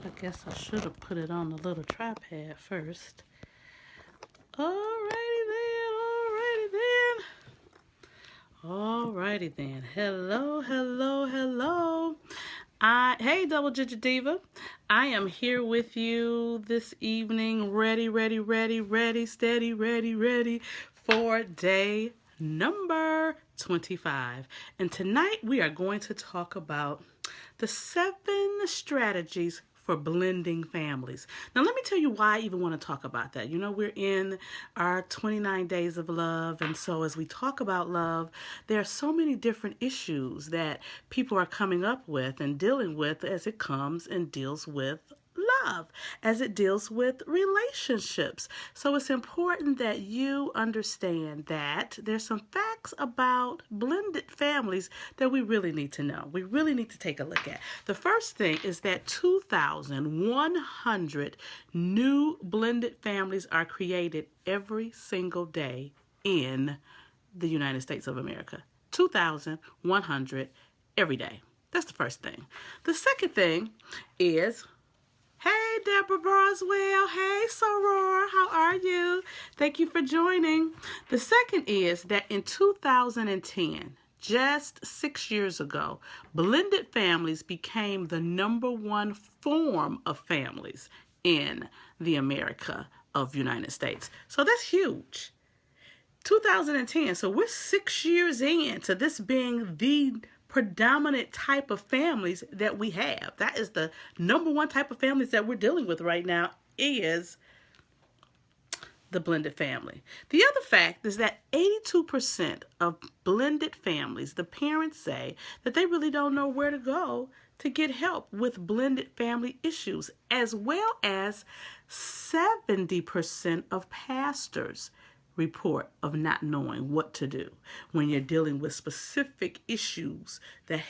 I guess I should have put it on the little tripod first. Alrighty then, alrighty then. Hello, hello, hello. Hey, Double Digit Diva. I am here with you this evening, ready, steady, for day number 25. And tonight we are going to talk about the 7 strategies for blending families. Now, let me tell you why I even want to talk about that. You know, we're in our 29 days of love, and so as we talk about love, there are so many different issues that people are coming up with and dealing with as it comes and deals with love, as it deals with relationships. So it's important that you understand that there's some facts about blended families that we really need to know. We really need to take a look at. The first thing is that 2,100 new blended families are created every single day in the United States of America. 2,100 every day. That's the first thing. The second thing is, hey, Deborah Boswell. Hey, Soror. How are you? Thank you for joining. The second is that in 2010, just 6 years ago, blended families became the #1 form of families in the America of United States. So that's huge. 2010. So we're 6 years into this being the predominant type of families that we have. That is the #1 type of families that we're dealing with right now, is the blended family. The other fact is that 82% of blended families, the parents say that they really don't know where to go to get help with blended family issues, as well as 70% of pastors report of not knowing what to do when you're dealing with specific issues that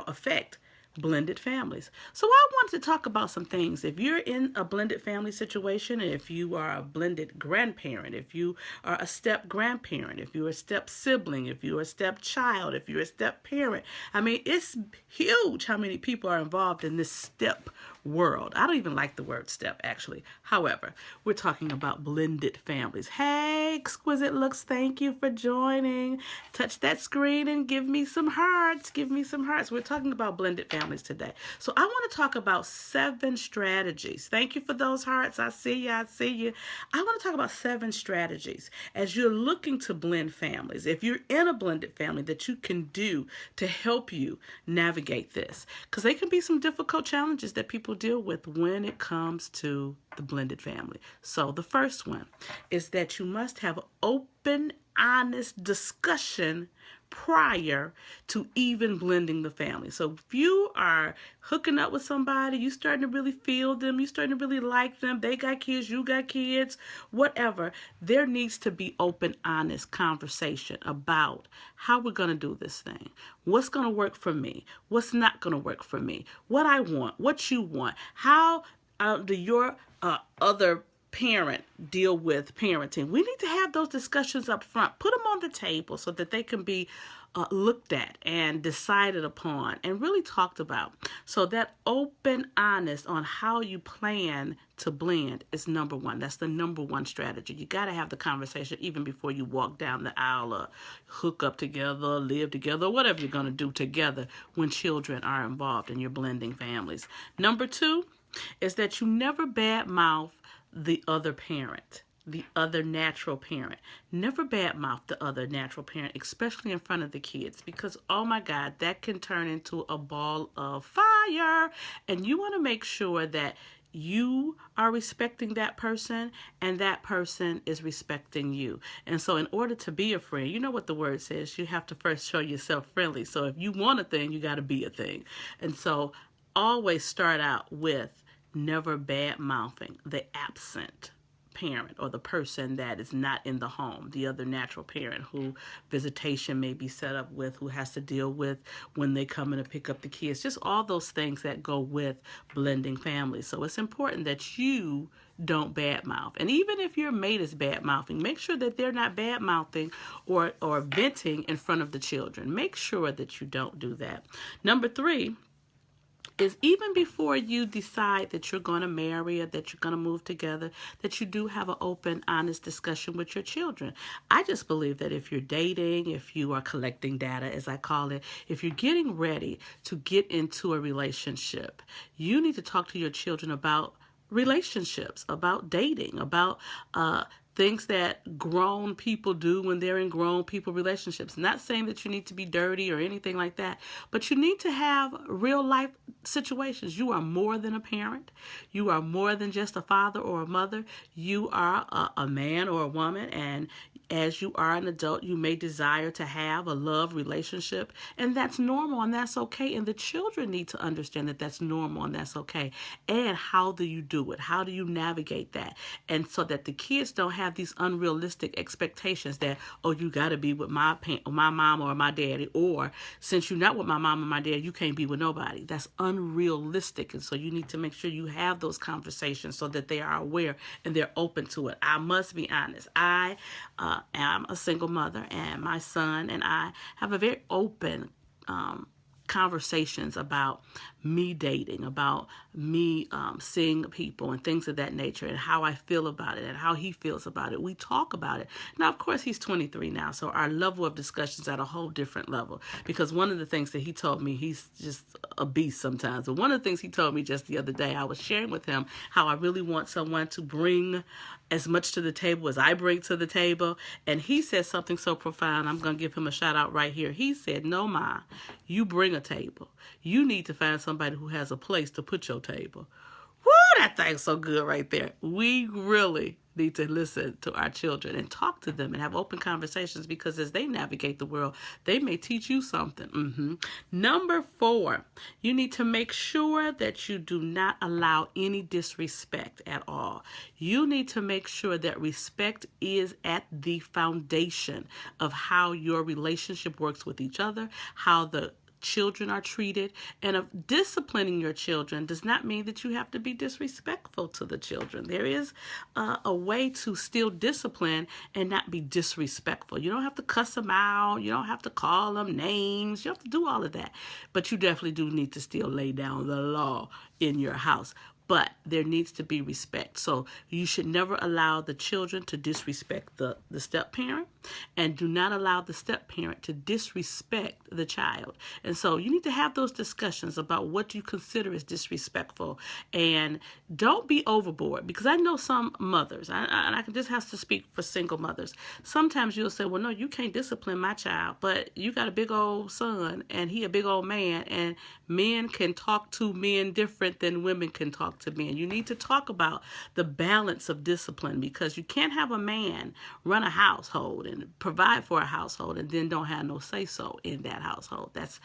affect blended families. So I wanted to talk about some things. If you're in a blended family situation, if you are a blended grandparent, if you are a step grandparent, if you're a step sibling, if you're a step child, if you're a step parent, I mean, it's huge how many people are involved in this step world. I don't even like the word step, actually. However, we're talking about blended families. Hey, Exquisite Looks, thank you for joining. Touch that screen and give me some hearts. Give me some hearts. We're talking about blended families today. So I want to talk about 7 strategies. Thank you for those hearts. I see you. I see you. I want to talk about 7 strategies as you're looking to blend families. If you're in a blended family, that you can do to help you navigate this. Because there can be some difficult challenges that people deal with when it comes to the blended family. So the first one is that you must have open, honest discussion prior to even blending the family. So if you are hooking up with somebody, you starting to really feel them, you starting to really like them, they got kids, you got kids, whatever, there needs to be open, honest conversation about how we're going to do this thing. What's going to work for me? What's not going to work for me? What I want, what you want, how do your other parent deal with parenting? We need to have those discussions up front. Put them on the table so that they can be looked at and decided upon and really talked about. So that open, honest on how you plan to blend is #1. That's the #1 strategy. You got to have the conversation even before you walk down the aisle or hook up together, live together, whatever you're going to do together when children are involved and you're blending families. #2 is that you never badmouth the other parent, the other natural parent. Never badmouth the other natural parent, especially in front of the kids, because, oh my God, that can turn into a ball of fire. And you want to make sure that you are respecting that person and that person is respecting you. And so in order to be a friend, you know what the word says, you have to first show yourself friendly. So if you want a thing, you got to be a thing. And so always start out with never bad-mouthing the absent parent or the person that is not in the home, the other natural parent who visitation may be set up with, who has to deal with when they come in to pick up the kids, just all those things that go with blending families. So it's important that you don't badmouth. And even if your mate is badmouthing, make sure that they're not badmouthing or venting in front of the children. Make sure that you don't do that. #3 is even before you decide that you're going to marry or that you're going to move together, that you do have an open, honest discussion with your children. I just believe that if you're dating, if you are collecting data, as I call it, if you're getting ready to get into a relationship, you need to talk to your children about relationships, about dating, about things that grown people do when they're in grown people relationships. Not saying that you need to be dirty or anything like that, but you need to have real life situations. You are more than a parent. You are more than just a father or a mother. You are a man or a woman, and as you are an adult, you may desire to have a love relationship, and that's normal and that's okay. And the children need to understand that that's normal and that's okay. And how do you do it? How do you navigate that? And so that the kids don't have these unrealistic expectations that, oh, you got to be with my mom or my daddy, or since you're not with my mom or my dad, you can't be with nobody. That's unrealistic. And so you need to make sure you have those conversations so that they are aware and they're open to it. I must be honest. I am a single mother, and my son and I have a very open conversations about me dating, about me seeing people and things of that nature, and how I feel about it and how he feels about it. We talk about it. Now, of course, he's 23 now, so our level of discussion's at a whole different level, because one of the things that he told me, he's just a beast sometimes, but one of the things he told me just the other day, I was sharing with him how I really want someone to bring as much to the table as I bring to the table, and he said something so profound. I'm going to give him a shout out right here. He said, no, Ma, you bring a table. You need to find somebody who has a place to put your table. Woo, that thing's so good right there. We really need to listen to our children and talk to them and have open conversations, because as they navigate the world, they may teach you something. Number 4, you need to make sure that you do not allow any disrespect at all. You need to make sure that respect is at the foundation of how your relationship works with each other, how the children are treated. And of disciplining your children does not mean that you have to be disrespectful to the children. There is a way to still discipline and not be disrespectful. You don't have to cuss them out. You don't have to call them names. You don't have to do all of that. But you definitely do need to still lay down the law in your house. But there needs to be respect. So you should never allow the children to disrespect the step-parent, and do not allow the step-parent to disrespect the child. And so you need to have those discussions about what you consider as disrespectful, and don't be overboard, because I know some mothers, and I can just have to speak for single mothers. Sometimes you'll say, well, no, you can't discipline my child, but you got a big old son and he a big old man, and men can talk to men different than women can talk to men. You need to talk about the balance of discipline, because you can't have a man run a household and provide for a household and then don't have no say-so in that household. That's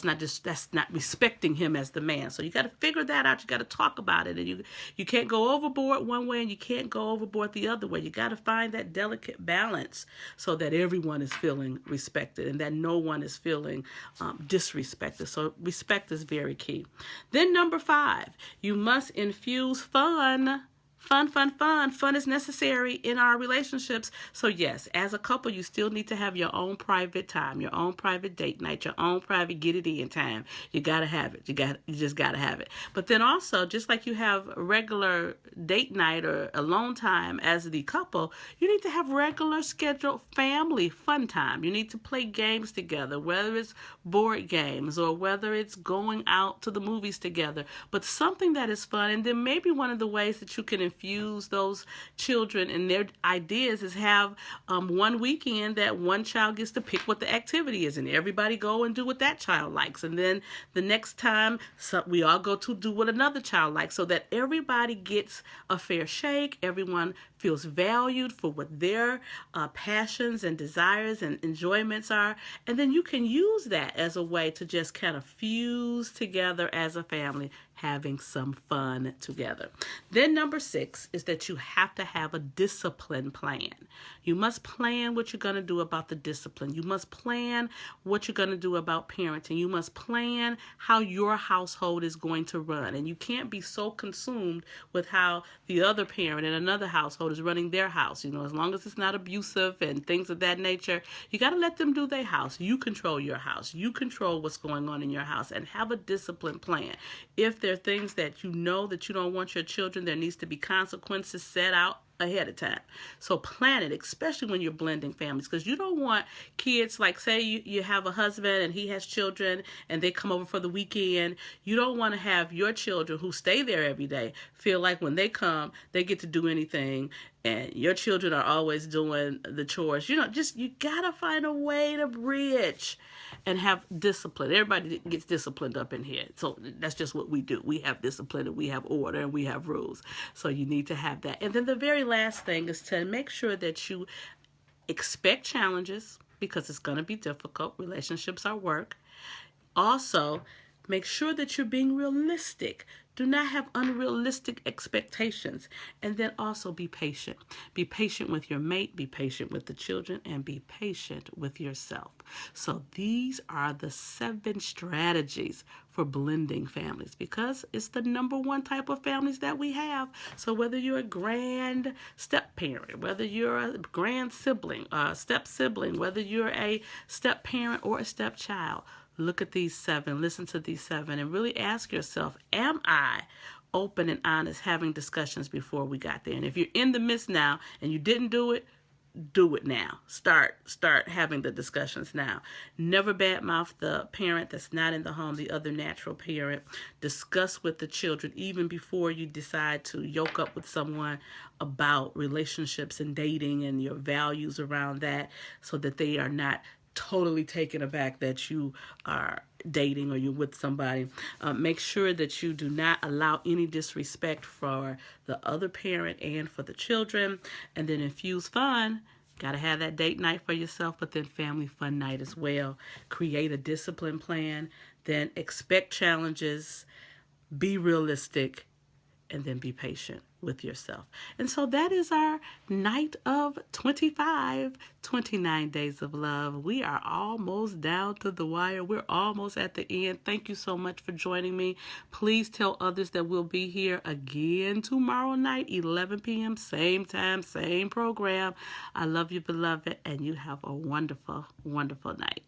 not respecting him as the man. So you got to figure that out. You got to talk about it, and you can't go overboard one way and you can't go overboard the other way. You got to find that delicate balance so that everyone is feeling respected and that no one is feeling disrespected. So respect is very key. Then number 5, you must infuse fun. Fun is necessary in our relationships. So yes, as a couple, you still need to have your own private time, your own private date night, your own private get it in time. You gotta have it. You just gotta have it. But then also, just like you have regular date night or alone time as the couple, you need to have regular scheduled family fun time. You need to play games together, whether it's board games or whether it's going out to the movies together, but something that is fun. And then maybe one of the ways that you can infuse those children and their ideas is have one weekend that one child gets to pick what the activity is, and everybody go and do what that child likes, and then the next time we all go to do what another child likes, so that everybody gets a fair shake. Everyone feels valued for what their passions and desires and enjoyments are, and then you can use that as a way to just kind of fuse together as a family. having some fun together. Then number 6 is that you have to have a discipline plan. You must plan what you're going to do about the discipline. You must plan what you're going to do about parenting. You must plan how your household is going to run. And you can't be so consumed with how the other parent in another household is running their house. As long as it's not abusive and things of that nature, you got to let them do their house. You control your house. You control what's going on in your house, and have a discipline plan. If there are things that you know that you don't want your children, there needs to be consequences set out ahead of time. So plan it, especially when you're blending families, because you don't want kids, like say you have a husband and he has children and they come over for the weekend. You don't want to have your children who stay there every day feel like when they come, they get to do anything, and your children are always doing the chores. You gotta find a way to bridge and have discipline. Everybody gets disciplined up in here. So that's just what we do. We have discipline, and we have order, and we have rules. So you need to have that. And then the very last thing is to make sure that you expect challenges, because it's going to be difficult. Relationships are work. Also, make sure that you're being realistic. Do not have unrealistic expectations. And then also be patient. Be patient with your mate, be patient with the children, and be patient with yourself. So these are the 7 strategies for blending families, because it's the number 1 type of families that we have. So whether you're a grand step parent, whether you're a grand sibling, step sibling, whether you're a step parent or a stepchild, look at these 7, listen to these 7, and really ask yourself, am I open and honest having discussions before we got there? And if you're in the midst now and you didn't do it now. Start having the discussions now. Never badmouth the parent that's not in the home, the other natural parent. Discuss with the children even before you decide to yoke up with someone about relationships and dating and your values around that, so that they are not totally taken aback that you are dating or you're with somebody. Make sure that you do not allow any disrespect for the other parent and for the children. And then infuse fun. Got to have that date night for yourself, but then family fun night as well. Create a discipline plan. Then expect challenges. Be realistic. And then be patient with yourself. And so that is our night of 29 days of love. We are almost down to the wire. We're almost at the end. Thank you so much for joining me. Please tell others that we'll be here again tomorrow night, 11 p.m., same time, same program. I love you, beloved, and you have a wonderful, wonderful night.